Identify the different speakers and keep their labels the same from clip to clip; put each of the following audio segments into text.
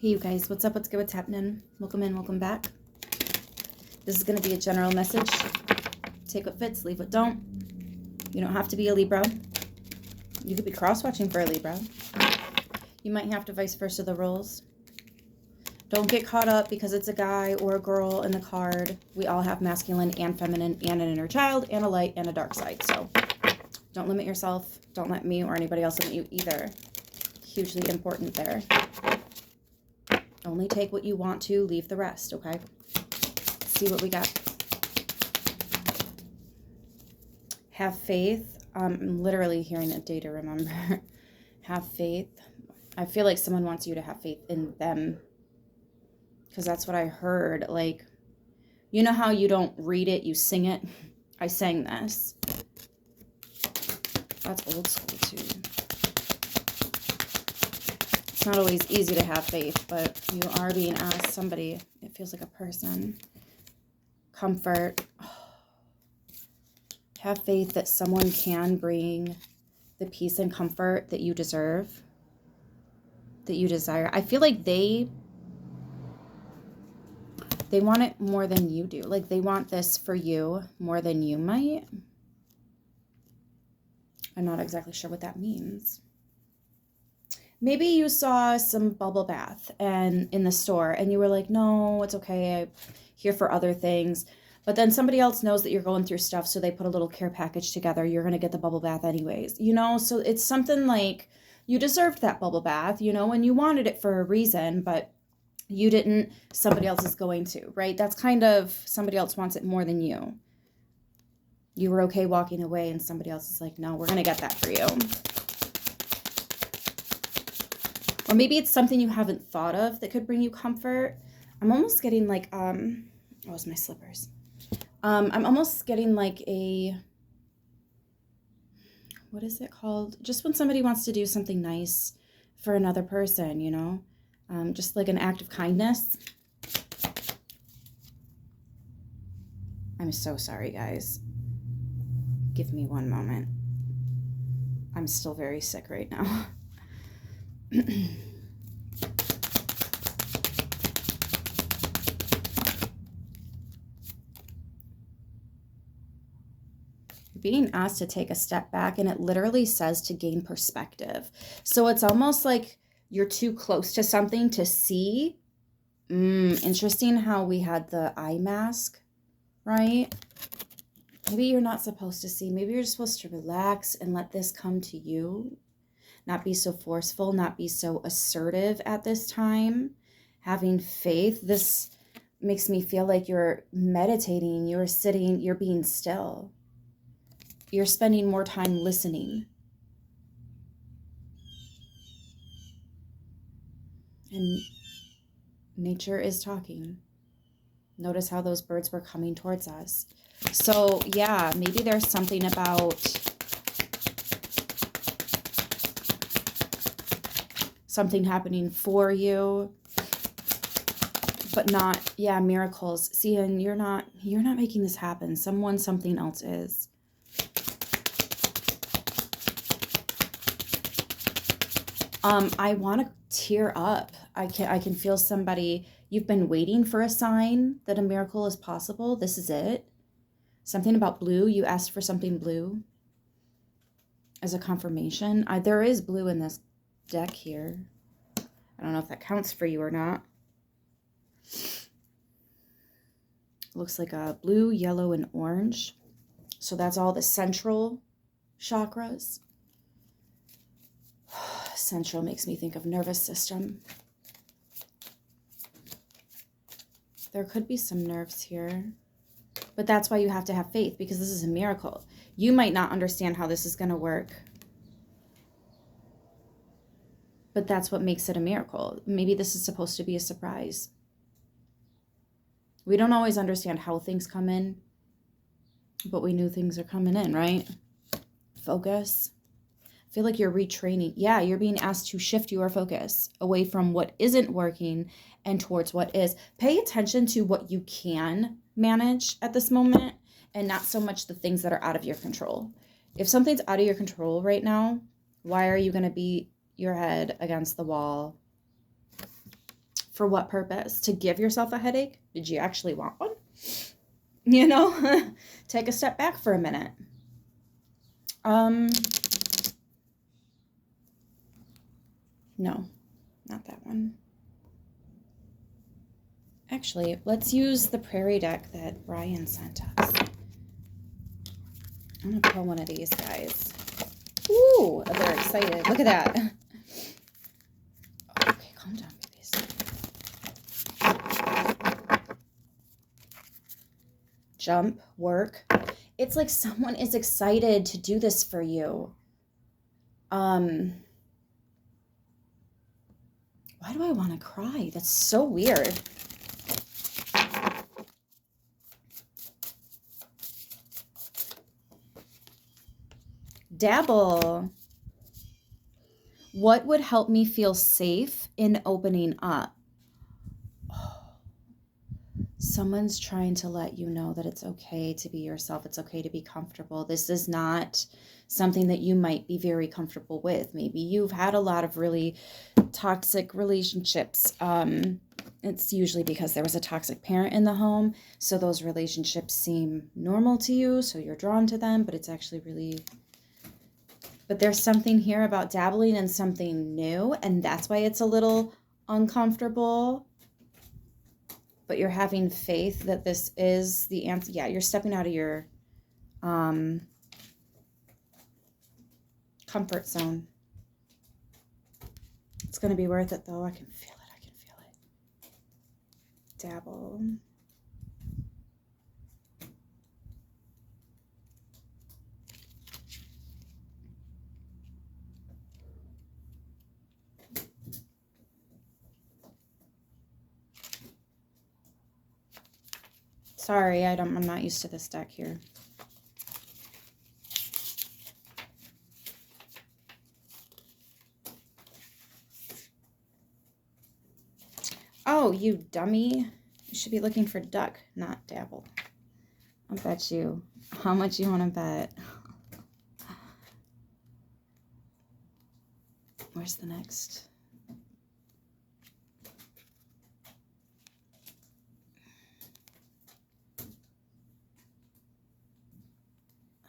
Speaker 1: Hey you guys, what's up, what's good, what's happening? Welcome in, welcome back. This is going to be a general message. Take what fits, leave what don't. You don't have to be a Libra. You could be cross-watching for a Libra. You might have to vice versa the roles. Don't get caught up because it's a guy or a girl in the card. We all have masculine and feminine and an inner child and a light and a dark side. So don't limit yourself. Don't let me or anybody else limit you either. Hugely important there. Only take what you want to, leave the rest, okay? Let's see what we got. Have faith. I'm literally hearing a day to remember. Have faith. I feel like someone wants you to have faith in them. Because that's what I heard. Like, you know how you don't read it, you sing it? I sang this. That's old school too. It's not always easy to have faith, but you are being asked. Somebody, it feels like a person. Comfort. Have faith that someone can bring the peace and comfort that you deserve, that you desire. I feel like they want it more than you do. Like they want this for you more than you might. I'm not exactly sure what that means. Maybe you saw some bubble bath and in the store and you were like, no, it's okay. I'm here for other things. But then somebody else knows that you're going through stuff, so they put a little care package together. You're going to get the bubble bath anyways, you know? So it's something like you deserved that bubble bath, you know, and you wanted it for a reason, but you didn't. Somebody else is going to, right? That's kind of somebody else wants it more than you. You were okay walking away and somebody else is like, no, we're going to get that for you. Or maybe it's something you haven't thought of that could bring you comfort. I'm almost getting like, oh, it's my slippers. I'm almost getting like a, what is it called? Just when somebody wants to do something nice for another person, you know? Just like an act of kindness. I'm so sorry, guys. Give me one moment. I'm still very sick right now. Being asked to take a step back, and it literally says to gain perspective. So it's almost like you're too close to something to see. Interesting how we had the eye mask, right? Maybe you're not supposed to see. Maybe you're supposed to relax and let this come to you. Not be so forceful, not be so assertive at this time. Having faith. This makes me feel like you're meditating, you're sitting, you're being still. You're spending more time listening. And nature is talking. Notice how those birds were coming towards us. So yeah, maybe there's something about something happening for you, but not, yeah, miracles. See, and you're not making this happen. Something else is. I want to tear up. I can feel somebody, you've been waiting for a sign that a miracle is possible. This is it. Something about blue. You asked for something blue as a confirmation. There is blue in this deck here. I don't know if that counts for you or not. Looks like a blue, yellow, and orange. So that's all the central chakras. Central makes me think of nervous system. There could be some nerves here. But that's why you have to have faith, because this is a miracle. You might not understand how this is going to work. But that's what makes it a miracle. Maybe this is supposed to be a surprise. We don't always understand how things come in, but we knew things are coming in, right? Focus. I feel like you're retraining. Yeah, you're being asked to shift your focus away from what isn't working and towards what is. Pay attention to what you can manage at this moment and not so much the things that are out of your control. If something's out of your control right now, why are you going to beat your head against the wall For what purpose? To give yourself a headache? Did you actually want one? You know, take a step back for a minute. No, not that one. Actually, let's use the prairie deck that Brian sent us. I'm going to pull one of these guys. Ooh, they're excited. Look at that. Okay, calm down, babies. Jump, work. It's like someone is excited to do this for you. Why do I want to cry? That's so weird. Dabble. What would help me feel safe in opening up? Oh. Someone's trying to let you know that it's okay to be yourself. It's okay to be comfortable. This is not something that you might be very comfortable with. Maybe you've had a lot of really toxic relationships. It's usually because there was a toxic parent in the home. So those relationships seem normal to you. So you're drawn to them, but it's actually really... But there's something here about dabbling in something new, and that's why it's a little uncomfortable. But you're having faith that this is the answer. Yeah, you're stepping out of your comfort zone. It's going to be worth it, though. I can feel it. I can feel it. Dabble. Sorry, I'm not used to this deck here. Oh, you dummy. You should be looking for duck, not dabble. I'll bet you. How much you want to bet? Where's the next?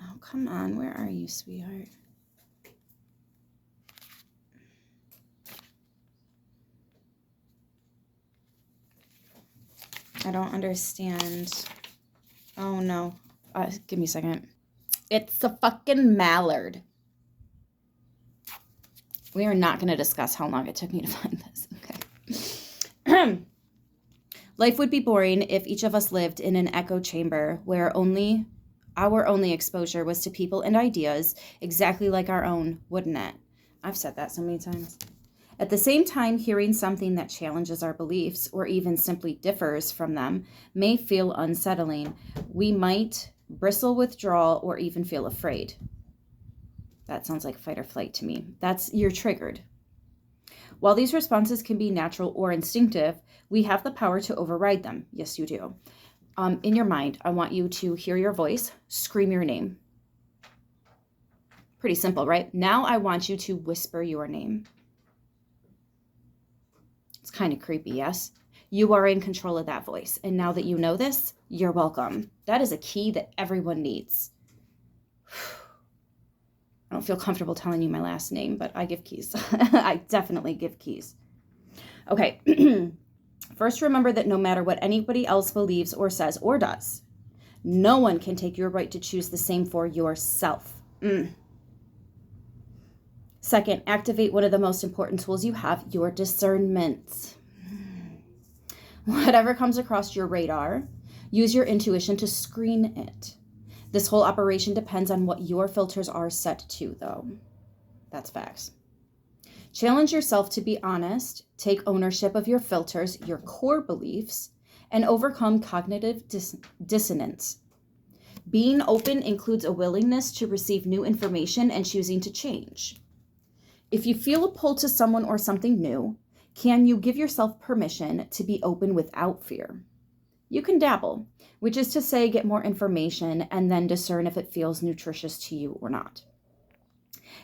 Speaker 1: Oh, come on. Where are you, sweetheart? I don't understand. Oh, no. Give me a second. It's a fucking mallard. We are not going to discuss how long it took me to find this. Okay. Life would be boring if each of us lived in an echo chamber where our only exposure was to people and ideas exactly like our own, wouldn't it? I've said that so many times. At the same time, hearing something that challenges our beliefs or even simply differs from them may feel unsettling. We might bristle, withdrawal, or even feel afraid. That sounds like fight or flight to me. You're triggered. While these responses can be natural or instinctive, we have the power to override them. Yes, you do. In your mind, I want you to hear your voice, scream your name. Pretty simple, right? Now I want you to whisper your name. It's kind of creepy, yes? You are in control of that voice. And now that you know this, you're welcome. That is a key that everyone needs. I don't feel comfortable telling you my last name, but I give keys. I definitely give keys. Okay. First, remember that no matter what anybody else believes or says or does, no one can take your right to choose the same for yourself. Second, activate one of the most important tools you have, your discernment. Whatever comes across your radar, use your intuition to screen it. This whole operation depends on what your filters are set to, though. That's facts. Challenge yourself to be honest, take ownership of your filters, your core beliefs, and overcome cognitive dissonance. Being open includes a willingness to receive new information and choosing to change. If you feel a pull to someone or something new, can you give yourself permission to be open without fear? You can dabble, which is to say get more information and then discern if it feels nutritious to you or not.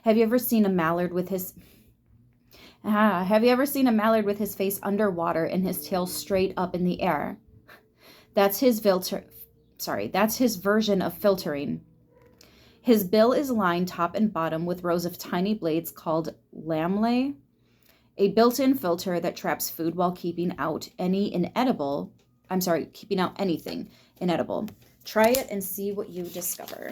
Speaker 1: Have you ever seen a mallard with his Have you ever seen a mallard with his face underwater and his tail straight up in the air? That's his that's his version of filtering. His bill is lined top and bottom with rows of tiny blades called lamellay, a built-in filter that traps food while keeping out anything inedible. Try it and see what you discover.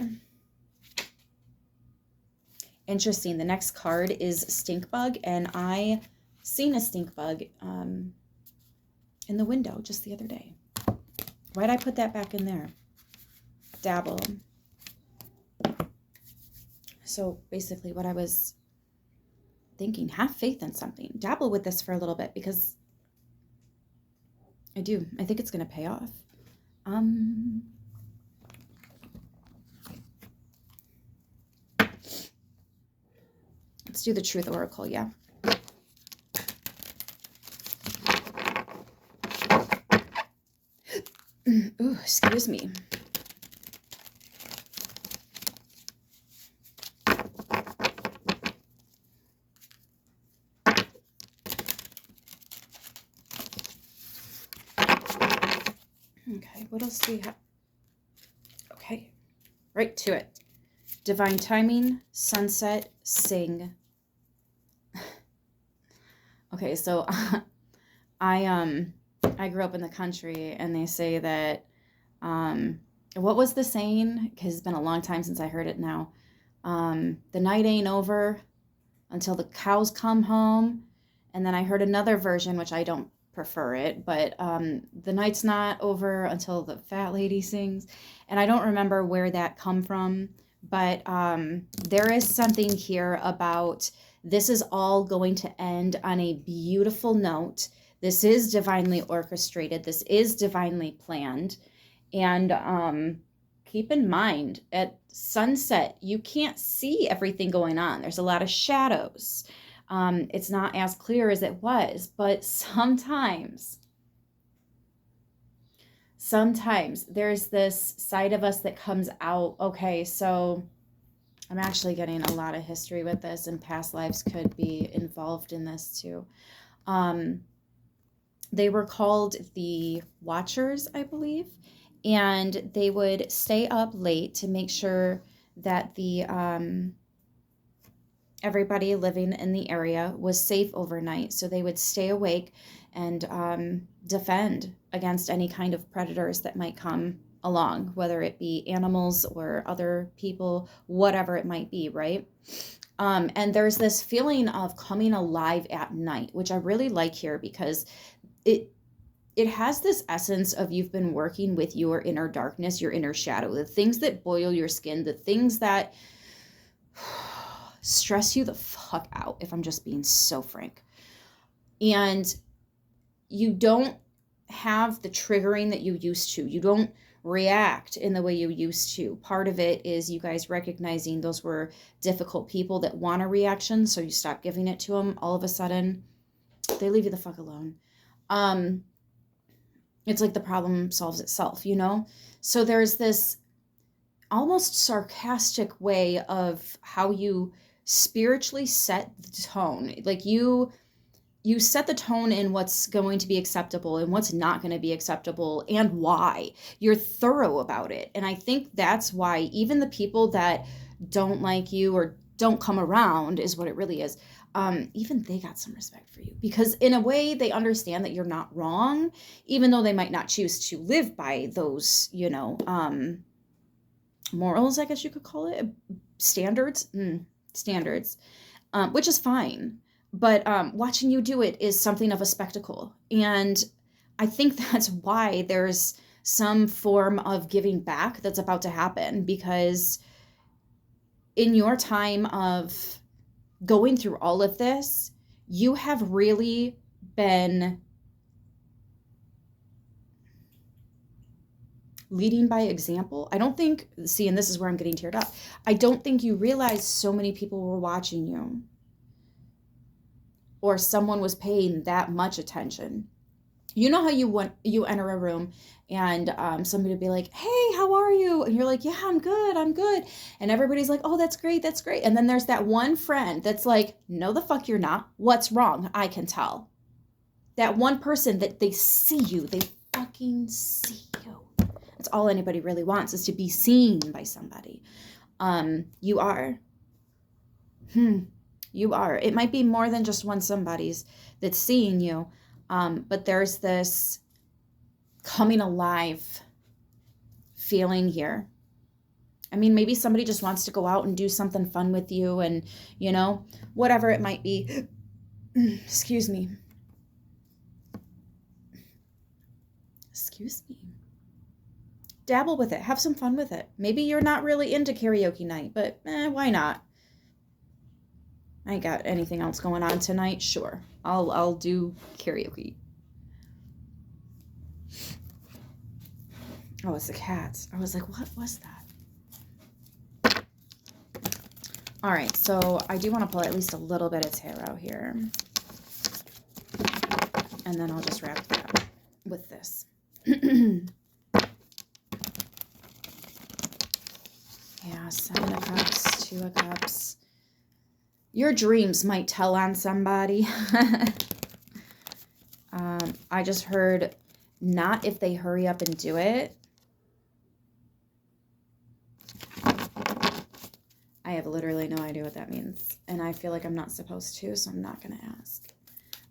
Speaker 1: Interesting. The next card is stink bug, and I seen a stink bug in the window just the other day. Why'd I put that back in there? Dabble. So basically what I was thinking, have faith in something. Dabble with this for a little bit, because I think it's going to pay off. Let's do the truth oracle, yeah. Ooh, excuse me. Okay, what else do we have? Okay, right to it. Divine timing, sunset, sing. Okay, so I grew up in the country, and they say that, what was the saying? Because it's been a long time since I heard it now. The night ain't over until the cows come home. And then I heard another version, which I don't prefer it, but the night's not over until the fat lady sings. And I don't remember where that come from, but there is something here about this is all going to end on a beautiful note. This is divinely orchestrated. This is divinely planned. And keep in mind, at sunset, you can't see everything going on. There's a lot of shadows. It's not as clear as it was, but sometimes there's this side of us that comes out. Okay, so I'm actually getting a lot of history with this, and past lives could be involved in this too. They were called the Watchers, I believe, and they would stay up late to make sure that the everybody living in the area was safe overnight. So they would stay awake and defend against any kind of predators that might come along, whether it be animals or other people, whatever it might be, right? And there's this feeling of coming alive at night, which I really like here, because it has this essence of you've been working with your inner darkness, your inner shadow, the things that boil your skin, the things that stress you the fuck out, if I'm just being so frank. And you don't have the triggering that you used to. You don't react in the way you used to. Part of it is you guys recognizing those were difficult people that want a reaction, so you stop giving it to them. All of a sudden, they leave you the fuck alone. It's like the problem solves itself, you know? So there's this almost sarcastic way of how you spiritually set the tone. Like you set the tone in what's going to be acceptable and what's not going to be acceptable, and why. You're thorough about it. And I think that's why even the people that don't like you or don't come around, is what it really is, even they got some respect for you, because in a way they understand that you're not wrong, even though they might not choose to live by those, morals, I guess you could call it, standards, which is fine. But watching you do it is something of a spectacle. And I think that's why there's some form of giving back that's about to happen, because in your time of going through all of this, you have really been leading by example. I don't think, see, and this is where I'm getting teared up, I don't think you realized so many people were watching you, or someone was paying that much attention. You know how you enter a room and somebody would be like, hey, how are you? And you're like, yeah, I'm good. And everybody's like, oh, that's great. And then there's that one friend that's like, no, the fuck you're not. What's wrong? I can tell. That one person that they see you. They fucking see you. That's all anybody really wants, is to be seen by somebody. You are. You are. It might be more than just one somebody's that's seeing you. But there's this coming alive feeling here. I mean, maybe somebody just wants to go out and do something fun with you and, you know, whatever it might be. Excuse me. Dabble with it. Have some fun with it. Maybe you're not really into karaoke night, but why not? I ain't got anything else going on tonight. Sure. I'll do karaoke. Oh, it's the cats. I was like, what was that? All right, so I do want to pull at least a little bit of tarot here. And then I'll just wrap it up with this. Yeah, 7 of Cups, 2 of Cups. Your dreams might tell on somebody. I just heard, not if they hurry up and do it. I have literally no idea what that means. And I feel like I'm not supposed to, so I'm not going to ask.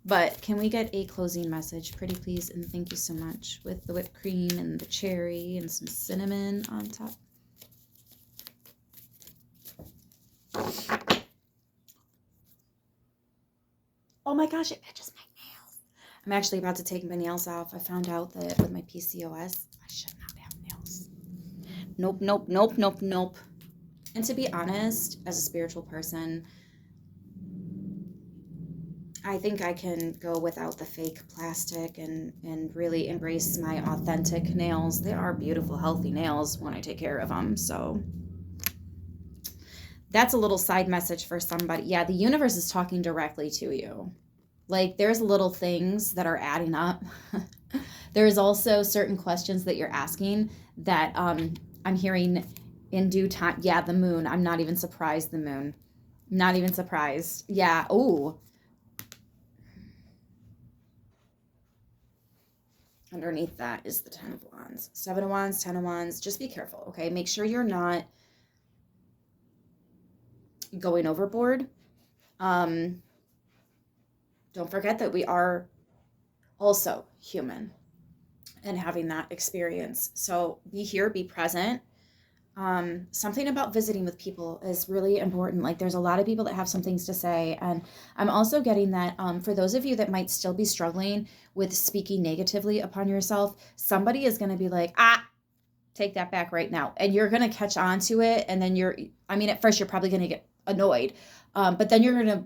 Speaker 1: But can we get a closing message, pretty please? And thank you so much. With the whipped cream and the cherry and some cinnamon on top. Oh my gosh, it matches my nails. I'm actually about to take my nails off. I found out that with my PCOS, I should not have nails. Nope. And to be honest, as a spiritual person, I think I can go without the fake plastic and really embrace my authentic nails. They are beautiful, healthy nails when I take care of them. So that's a little side message for somebody. Yeah, the universe is talking directly to you. Like, there's little things that are adding up. There's also certain questions that you're asking that I'm hearing in due time. Yeah, the moon. I'm not even surprised, the moon. Not even surprised. Yeah. Ooh. Underneath that is the 10 of Wands. 7 of Wands, 10 of Wands. Just be careful, okay? Make sure you're not going overboard. Don't forget that we are also human and having that experience. So be here, be present. Something about visiting with people is really important. Like, there's a lot of people that have some things to say. And I'm also getting that for those of you that might still be struggling with speaking negatively upon yourself, somebody is going to be like, take that back right now. And you're going to catch on to it. And then at first you're probably going to get annoyed. But then you're going to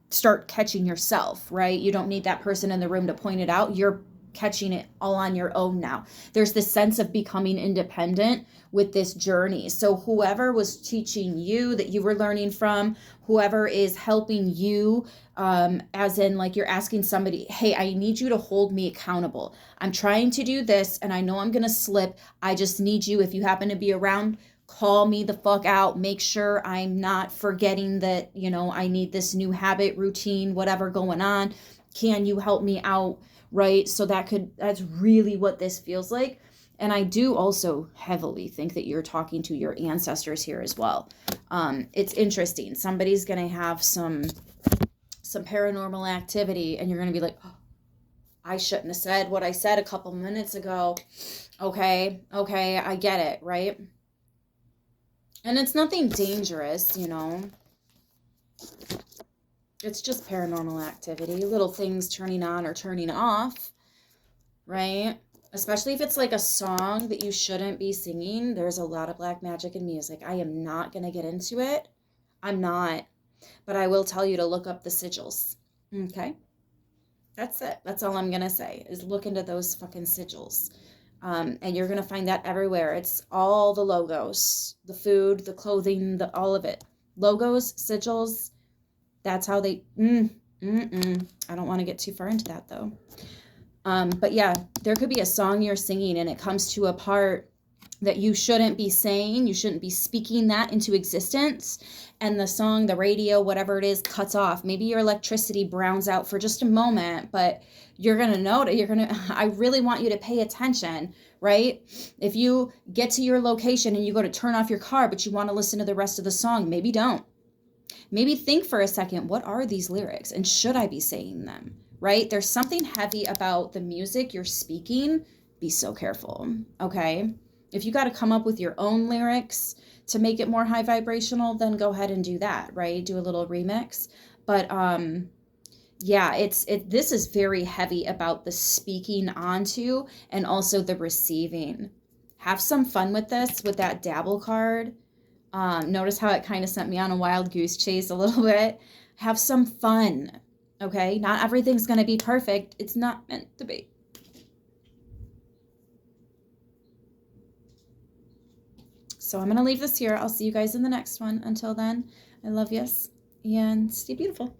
Speaker 1: start catching yourself, right? You don't need that person in the room to point it out. You're catching it all on your own now. There's this sense of becoming independent with this journey. So whoever was teaching you, that you were learning from, whoever is helping you, as in, like, you're asking somebody, hey, I need you to hold me accountable. I'm trying to do this and I know I'm going to slip. I just need you, if you happen to be around, call me the fuck out. Make sure I'm not forgetting that, I need this new habit, routine, whatever going on. Can you help me out? Right? So that's really what this feels like. And I do also heavily think that you're talking to your ancestors here as well. It's interesting. Somebody's going to have some paranormal activity and you're going to be like, oh, I shouldn't have said what I said a couple minutes ago. Okay, I get it, right? And it's nothing dangerous, It's just paranormal activity, little things turning on or turning off, right? Especially if it's like a song that you shouldn't be singing. There's a lot of black magic in music. I am not going to get into it. I'm not. But I will tell you to look up the sigils. Okay? That's it. That's all I'm going to say, is look into those fucking sigils. And you're going to find that everywhere. It's all the logos, the food, the clothing, all of it. Logos, sigils. That's how they, I don't want to get too far into that though. But yeah, there could be a song you're singing and it comes to a part that you shouldn't be saying, you shouldn't be speaking that into existence. And the song, the radio, whatever it is, cuts off. Maybe your electricity browns out for just a moment, but you're going to notice, I really want you to pay attention, right? If you get to your location and you go to turn off your car, but you want to listen to the rest of the song, maybe don't. Maybe think for a second, what are these lyrics? And should I be saying them, right? There's something heavy about the music you're speaking. Be so careful, okay? If you got to come up with your own lyrics to make it more high vibrational, then go ahead and do that, right? Do a little remix. But yeah, this is very heavy about the speaking onto and also the receiving. Have some fun with this, with that dabble card. Notice how it kind of sent me on a wild goose chase a little bit. Have some fun, okay? Not everything's going to be perfect. It's not meant to be. So I'm going to leave this here. I'll see you guys in the next one. Until then, I love yous and stay beautiful.